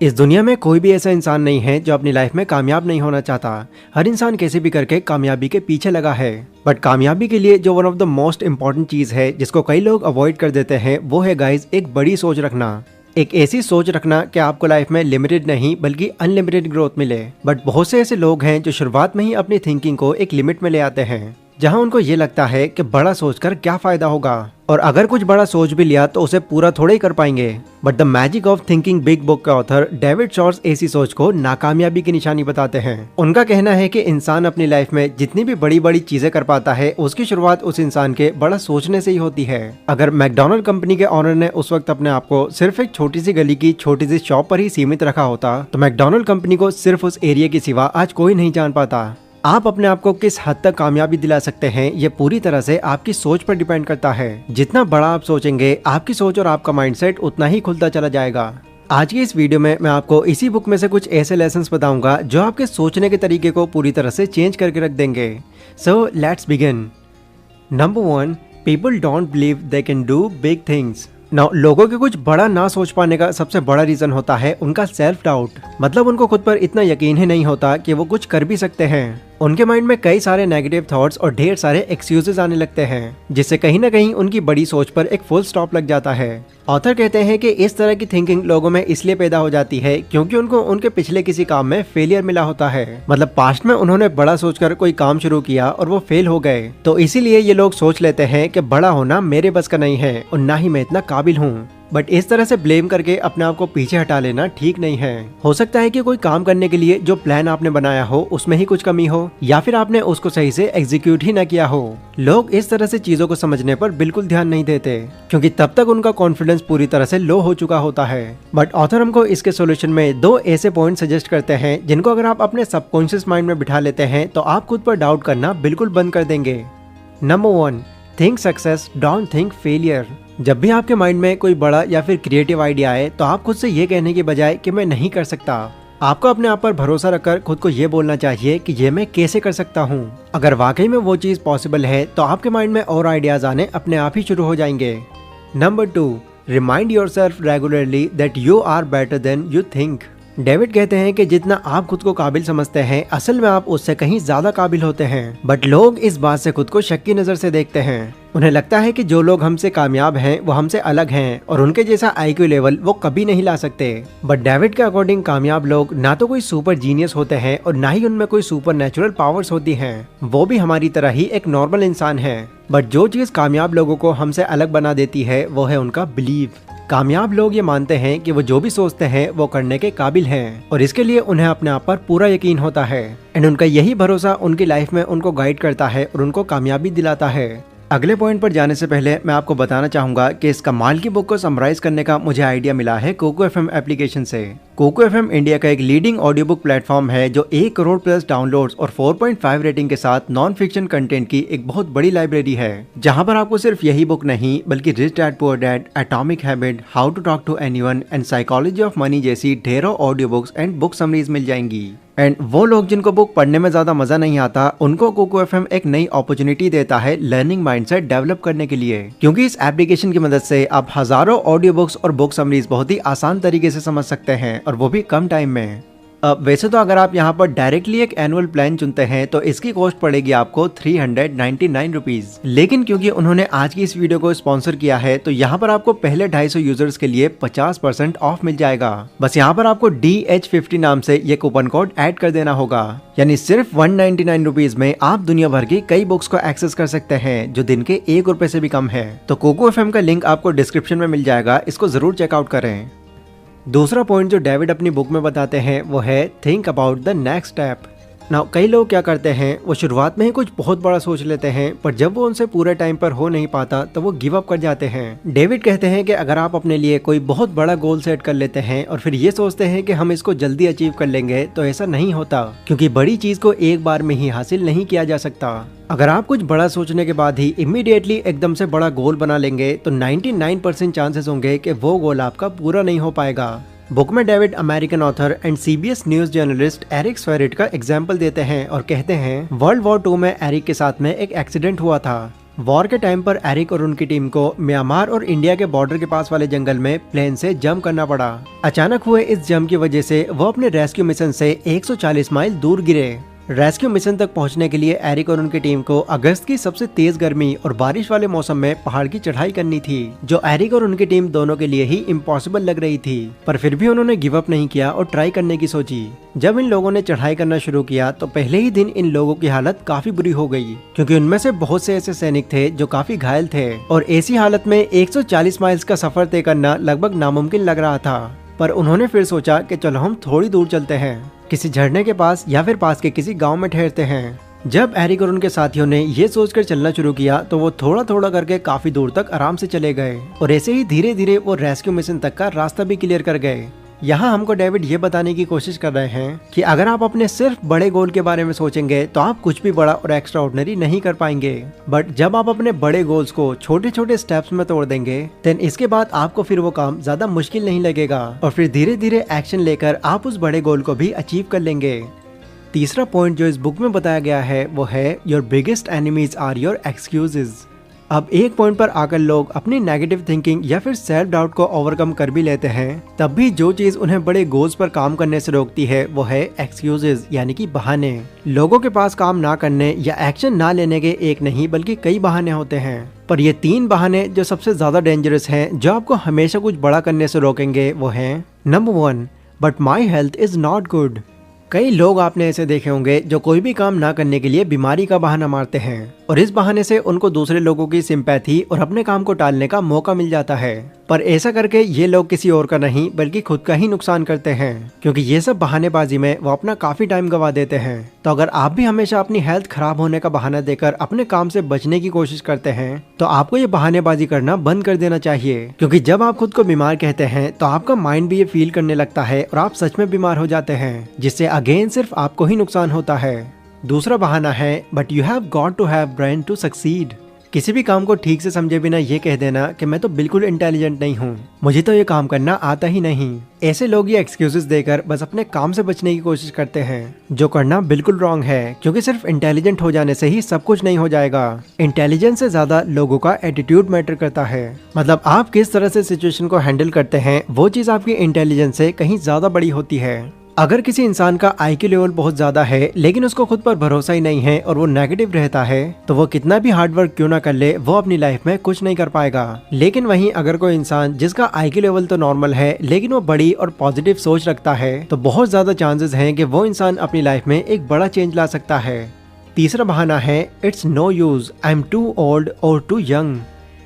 इस दुनिया में कोई भी ऐसा इंसान नहीं है जो अपनी लाइफ में कामयाब नहीं होना चाहता। हर इंसान कैसे भी करके कामयाबी के पीछे लगा है। बट कामयाबी के लिए जो one of the most important चीज है जिसको कई लोग अवॉइड कर देते हैं वो है गाइज एक बड़ी सोच रखना। एक ऐसी सोच रखना कि आपको लाइफ में लिमिटेड नहीं बल्कि अनलिमिटेड ग्रोथ मिले। बट बहुत से ऐसे लोग हैं जो शुरुआत में ही अपनी थिंकिंग को एक लिमिट में ले आते हैं, जहां उनको ये लगता है कि बड़ा सोचकर क्या फायदा होगा, और अगर कुछ बड़ा सोच भी लिया तो उसे पूरा थोड़ा ही कर पाएंगे। But the magic of thinking big book के ऑथर डेविड शॉर्ट्स ऐसी सोच को नाकामयाबी की निशानी बताते हैं। उनका कहना है कि इंसान अपनी लाइफ में जितनी भी बड़ी बड़ी चीजें कर पाता है उसकी शुरुआत उस इंसान के बड़ा सोचने से ही होती है। अगर मैकडोनल्ड कंपनी के ऑनर ने उस वक्त अपने आप को सिर्फ एक छोटी सी गली की छोटी सी शॉप पर ही सीमित रखा होता तो मैकडोनल्ड कंपनी को सिर्फ उस एरिया के सिवा आज कोई नहीं जान पाता। आप अपने आप को किस हद तक कामयाबी दिला सकते हैं ये पूरी तरह से आपकी सोच पर डिपेंड करता है। जितना बड़ा आप सोचेंगे आपकी सोच और आपका माइंडसेट उतना ही खुलता चला जाएगा। आज की इस वीडियो में मैं आपको इसी बुक में से कुछ ऐसे लेसन्स बताऊंगा जो आपके सोचने के तरीके को पूरी तरह से चेंज करके रख देंगे। So let's begin. Number 1, people don't believe they can do big things. लोगों के कुछ बड़ा ना सोच पाने का सबसे बड़ा रीजन होता है उनका सेल्फ डाउट। मतलब उनको खुद पर इतना यकीन ही नहीं होता कि वो कुछ कर भी सकते हैं। उनके माइंड में कई सारे नेगेटिव थॉट्स और ढेर सारे एक्सक्यूजेस आने लगते हैं, जिससे कहीं ना कहीं उनकी बड़ी सोच पर एक फुल स्टॉप लग जाता है। ऑथर कहते हैं कि इस तरह की थिंकिंग लोगों में इसलिए पैदा हो जाती है क्योंकि उनको उनके पिछले किसी काम में फेलियर मिला होता है। मतलब पास्ट में उन्होंने बड़ा सोचकर कोई काम शुरू किया और वो फेल हो गए, तो इसीलिए ये लोग सोच लेते हैं कि बड़ा होना मेरे बस का नहीं है और ना ही मैं इतना काबिल हूँ। बट इस तरह से ब्लेम करके अपने आप को पीछे हटा लेना ठीक नहीं है। हो सकता है कि कोई काम करने के लिए जो प्लान आपने बनाया हो उसमें ही कुछ कमी हो, या फिर आपने उसको सही से एग्जीक्यूट ही न किया हो। लोग इस तरह से चीजों को समझने पर बिल्कुल ध्यान नहीं देते क्योंकि तब तक उनका कॉन्फिडेंस पूरी तरह से लो हो चुका होता है। बट ऑथर हमको इसके सोल्यूशन में 2 ऐसे पॉइंट सजेस्ट करते हैं जिनको अगर आप अपने सबकॉन्शियस माइंड में बिठा लेते हैं तो आप खुद पर डाउट करना बिल्कुल बंद कर देंगे। Number 1, think success, don't think failure. जब भी आपके माइंड में कोई बड़ा या फिर क्रिएटिव आइडिया आए तो आप खुद से ये कहने के बजाय कि मैं नहीं कर सकता, आपको अपने आप पर भरोसा रखकर खुद को ये बोलना चाहिए कि ये मैं कैसे कर सकता हूँ। अगर वाकई में वो चीज पॉसिबल है तो आपके माइंड में और आइडियाज आने अपने आप ही शुरू हो जाएंगे। Number 2, remind yourself regularly that you are better than you think. David कहते हैं कि जितना आप खुद को काबिल समझते हैं असल में आप उससे कहीं ज्यादा काबिल होते हैं। बट लोग इस बात से खुद को शक की नजर से देखते हैं। उन्हें लगता है कि जो लोग हमसे कामयाब हैं वो हमसे अलग हैं और उनके जैसा आईक्यू लेवल वो कभी नहीं ला सकते। बट डेविड के अकॉर्डिंग कामयाब लोग ना तो कोई सुपर जीनियस होते हैं और ना ही उनमें कोई सुपर नेचुरल पावर्स होती हैं। वो भी हमारी तरह ही एक नॉर्मल इंसान है। बट जो चीज कामयाब लोगों को हमसे अलग बना देती है वो है उनका बिलीव। कामयाब लोग ये मानते हैं कि वो जो भी सोचते हैं वो करने के काबिल हैं और इसके लिए उन्हें अपने आप पर पूरा यकीन होता है। एंड उनका यही भरोसा उनकी लाइफ में उनको गाइड करता है और उनको कामयाबी दिलाता है। अगले पॉइंट पर जाने से पहले मैं आपको बताना चाहूंगा कि इस कमाल की बुक को समराइज करने का मुझे आइडिया मिला है कोको एफएम एप्लीकेशन से। कोको एफएम इंडिया का एक लीडिंग ऑडियो बुक प्लेटफॉर्म है जो 1 करोड़ प्लस डाउनलोड्स और 4.5 रेटिंग के साथ नॉन फिक्शन कंटेंट की एक बहुत बड़ी लाइब्रेरी है, जहां पर आपको सिर्फ यही बुक नहीं बल्कि Rich Dad Poor Dad, Atomic Habit, How to Talk to Anyone and Psychology of Money जैसी ढेरों audio books and book summaries मिल जाएंगी। एंड वो लोग जिनको बुक पढ़ने में ज्यादा मजा नहीं आता उनको कोको एफएम एक नई अपॉर्चुनिटी देता है लर्निंग माइंडसेट डेवलप करने के लिए, क्योंकि इस एप्लीकेशन की मदद से आप हजारों ऑडियो बुक्स और बुक समरीज बहुत ही आसान तरीके से समझ सकते हैं और वो भी कम टाइम में। वैसे तो अगर आप यहाँ पर डायरेक्टली एक एनुअल प्लान चुनते हैं तो इसकी कॉस्ट पड़ेगी आपको 399 रुपीज, लेकिन क्योंकि उन्होंने आज की इस वीडियो को स्पॉन्सर किया है तो यहाँ पर आपको पहले 250 यूजर्स के लिए 50% ऑफ मिल जाएगा। बस यहाँ पर आपको DH50 नाम से ये कूपन कोड ऐड कर देना होगा, यानी सिर्फ 199 रुपीज में आप दुनिया भर की कई बुक्स को एक्सेस कर सकते हैं जो दिन के 1 रुपए से भी कम है। तो कोको एफएम का लिंक आपको डिस्क्रिप्शन में मिल जाएगा, इसको जरूर चेकआउट करें। दूसरा पॉइंट जो डेविड अपनी बुक में बताते हैं वो है think about the next step. कई लोग क्या करते हैं, वो शुरुआत में ही कुछ बहुत बड़ा सोच लेते हैं पर जब वो उनसे पूरे टाइम पर हो नहीं पाता तो वो गिव अप कर जाते हैं। डेविड कहते हैं कि अगर आप अपने लिए कोई बहुत बड़ा गोल सेट कर लेते हैं और फिर ये सोचते हैं कि हम इसको जल्दी अचीव कर लेंगे तो ऐसा नहीं होता, क्योंकि बड़ी चीज को एक बार में ही हासिल नहीं किया जा सकता। अगर आप कुछ बड़ा सोचने के बाद ही इमीडिएटली एकदम से बड़ा गोल बना लेंगे तो 99% चांसेस होंगे कि वो गोल आपका पूरा नहीं हो पाएगा। बुक में David American author and CBS news journalist Eric Sevareid का एग्जाम्पल देते हैं और कहते हैं वर्ल्ड वॉर 2 में एरिक के साथ में एक एक्सीडेंट हुआ था। वॉर के टाइम पर एरिक और उनकी टीम को म्यांमार और इंडिया के बॉर्डर के पास वाले जंगल में प्लेन से जंप करना पड़ा। अचानक हुए इस जंप की वजह से वो अपने रेस्क्यू मिशन से 140 माइल दूर गिरे। रेस्क्यू मिशन तक पहुंचने के लिए एरिक और उनकी टीम को अगस्त की सबसे तेज गर्मी और बारिश वाले मौसम में पहाड़ की चढ़ाई करनी थी, जो एरिक और उनकी टीम दोनों के लिए ही इम्पॉसिबल लग रही थी। पर फिर भी उन्होंने गिव अप नहीं किया और ट्राई करने की सोची। जब इन लोगों ने चढ़ाई करना शुरू किया तो पहले ही दिन इन लोगों की हालत काफी बुरी हो गई, क्योंकि उनमें से बहुत से ऐसे सैनिक थे जो काफी घायल थे और ऐसी हालत में 140 माइल्स का सफर तय करना लगभग नामुमकिन लग रहा था। पर उन्होंने फिर सोचा कि चलो हम थोड़ी दूर चलते हैं, किसी झरने के पास या फिर पास के किसी गांव में ठहरते हैं। जब एरिक और उनके साथियों ने ये सोचकर चलना शुरू किया तो वो थोड़ा थोड़ा करके काफी दूर तक आराम से चले गए और ऐसे ही धीरे धीरे वो रेस्क्यू मिशन तक का रास्ता भी क्लियर कर गए। यहाँ हमको डेविड ये बताने की कोशिश कर रहे हैं कि अगर आप अपने सिर्फ बड़े गोल के बारे में सोचेंगे तो आप कुछ भी बड़ा और एक्स्ट्रा ऑर्डिनरी नहीं कर पाएंगे, बट जब आप अपने बड़े गोल्स को छोटे छोटे स्टेप्स में तोड़ देंगे देन इसके बाद आपको फिर वो काम ज्यादा मुश्किल नहीं लगेगा और फिर धीरे धीरे एक्शन लेकर आप उस बड़े गोल को भी अचीव कर लेंगे। तीसरा पॉइंट जो इस बुक में बताया गया है वो है your biggest enemies are your excuses. अब एक पॉइंट पर आकर लोग अपनी नेगेटिव थिंकिंग या फिर सेल्फ डाउट को ओवरकम कर भी लेते हैं, तब भी जो चीज उन्हें बड़े गोल्स पर काम करने से रोकती है वो है एक्सक्यूजेज यानी कि बहाने। लोगों के पास काम ना करने या एक्शन ना लेने के एक नहीं बल्कि कई बहाने होते हैं, पर ये 3 बहाने जो सबसे ज्यादा डेंजरस हैं, जो आपको हमेशा कुछ बड़ा करने से रोकेंगे वो हैं number 1, but my health is not good. कई लोग आपने ऐसे देखे होंगे जो कोई भी काम ना करने के लिए बीमारी का बहाना मारते हैं और इस बहाने से उनको दूसरे लोगों की सिंपैथी और अपने काम को टालने का मौका मिल जाता है। पर ऐसा करके ये लोग किसी और का नहीं बल्कि खुद का ही नुकसान करते हैं, क्योंकि ये सब बहानेबाजी में वो अपना काफी टाइम गवा देते हैं। तो अगर आप भी हमेशा अपनी हेल्थ खराब होने का बहाना देकर अपने काम से बचने की कोशिश करते हैं तो आपको ये बहानेबाजी करना बंद कर देना चाहिए, क्योंकि जब आप खुद को बीमार कहते हैं तो आपका माइंड भी ये फील करने लगता है और आप सच में बीमार हो जाते हैं, जिससे अगेन सिर्फ आपको ही नुकसान होता है। दूसरा बहाना है but you have got to have brain to succeed. किसी भी काम को ठीक से समझे बिना ये कह देना कि मैं तो बिल्कुल इंटेलिजेंट नहीं हूँ, मुझे तो ये काम करना आता ही नहीं। ऐसे लोग ये एक्सक्यूजेस देकर बस अपने काम से बचने की कोशिश करते हैं, जो करना बिल्कुल रॉन्ग है, क्योंकि सिर्फ इंटेलिजेंट हो जाने से ही सब कुछ नहीं हो जाएगा। इंटेलिजेंस से ज्यादा लोगों का एटीट्यूड मैटर करता है। मतलब आप किस तरह से सिचुएशन को हैंडल करते हैं वो चीज आपकी इंटेलिजेंस से कहीं ज्यादा बड़ी होती है। अगर किसी इंसान का IQ लेवल बहुत ज्यादा है लेकिन उसको खुद पर भरोसा ही नहीं है और वो नेगेटिव रहता है तो वो कितना भी हार्ड वर्क क्यों ना कर ले वो अपनी लाइफ में कुछ नहीं कर पाएगा। लेकिन वहीं अगर कोई इंसान जिसका IQ लेवल तो नॉर्मल है लेकिन वो बड़ी और पॉजिटिव सोच रखता है तो बहुत ज्यादा चांसेस हैं कि वो इंसान अपनी लाइफ में एक बड़ा चेंज ला सकता है। तीसरा बहाना है it's no use, I am too old और टू यंग।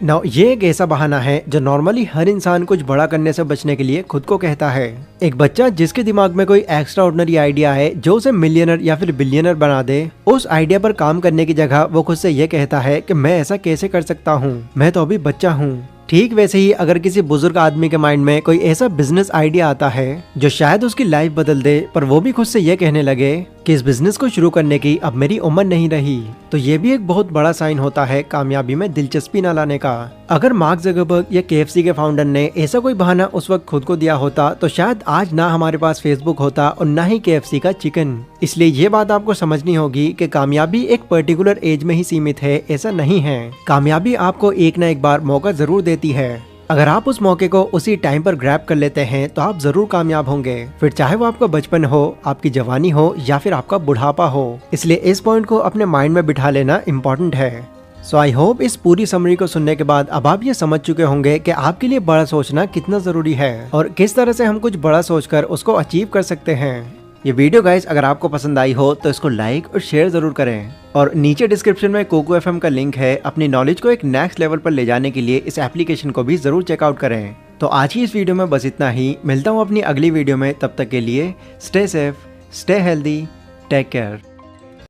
नाउ ये एक ऐसा बहाना है जो नॉर्मली हर इंसान कुछ बड़ा करने से बचने के लिए खुद को कहता है। एक बच्चा जिसके दिमाग में कोई एक्स्ट्रा ऑर्डिनरी आइडिया है जो उसे मिलियनर या फिर बिलियनर बना दे, उस आइडिया पर काम करने की जगह वो खुद से ये कहता है कि मैं ऐसा कैसे कर सकता हूँ, मैं तो अभी बच्चा हूँ। ठीक वैसे ही अगर किसी बुजुर्ग आदमी के माइंड में कोई ऐसा बिजनेस आइडिया आता है जो शायद उसकी लाइफ बदल दे, पर वो भी खुद से ये कहने लगे कि इस बिजनेस को शुरू करने की अब मेरी उम्र नहीं रही, तो ये भी एक बहुत बड़ा साइन होता है कामयाबी में दिलचस्पी न लाने का। अगर मार्क ज़करबर्ग या KFC के फाउंडर ने ऐसा कोई बहाना उस वक्त खुद को दिया होता तो शायद आज ना हमारे पास फेसबुक होता और ना ही KFC का चिकन। इसलिए ये बात आपको समझनी होगी कि कामयाबी एक पर्टिकुलर एज में ही सीमित है, ऐसा नहीं है। कामयाबी आपको एक न एक बार मौका जरूर देती है। अगर आप उस मौके को उसी टाइम पर ग्रैब कर लेते हैं तो आप जरूर कामयाब होंगे, फिर चाहे वो आपका बचपन हो, आपकी जवानी हो या फिर आपका बुढ़ापा हो। इसलिए इस पॉइंट को अपने माइंड में बिठा लेना इम्पोर्टेंट है। सो आई होप इस पूरी समरी को सुनने के बाद अब आप ये समझ चुके होंगे कि आपके लिए बड़ा सोचना कितना जरूरी है और किस तरह से हम कुछ बड़ा सोचकर उसको अचीव कर सकते हैं। ये वीडियो गाइस अगर आपको पसंद आई हो तो इसको लाइक और शेयर जरूर करें और नीचे डिस्क्रिप्शन में कोको FM का लिंक है। अपनी नॉलेज को एक नेक्स्ट लेवल पर ले जाने के लिए इस एप्लीकेशन को भी जरूर चेकआउट करें। तो आज की इस वीडियो में बस इतना ही। मिलता हूँ अपनी अगली वीडियो में, तब तक के लिए stay safe, stay healthy, take care.